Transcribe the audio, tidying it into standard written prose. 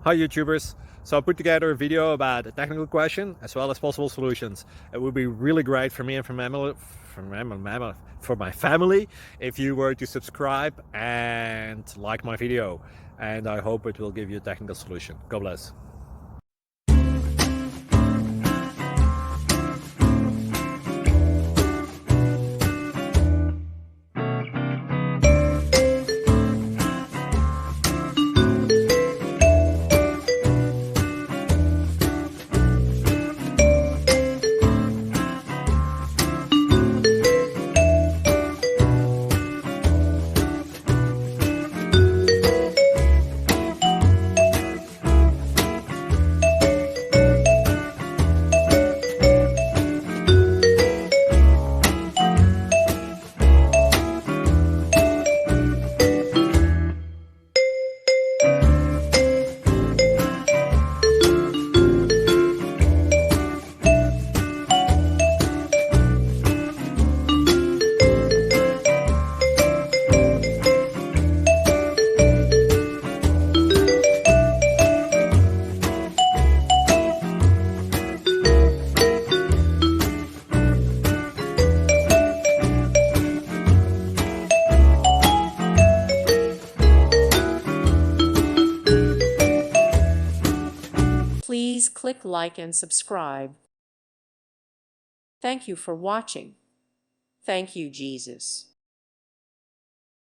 Hi YouTubers! So I put together a video about a technical question as well as possible solutions. It would be really great for me and for my family if you were to subscribe and like my video, and I hope it will give you a technical solution. God bless. Please click like and subscribe. Thank you for watching. Thank you, Jesus.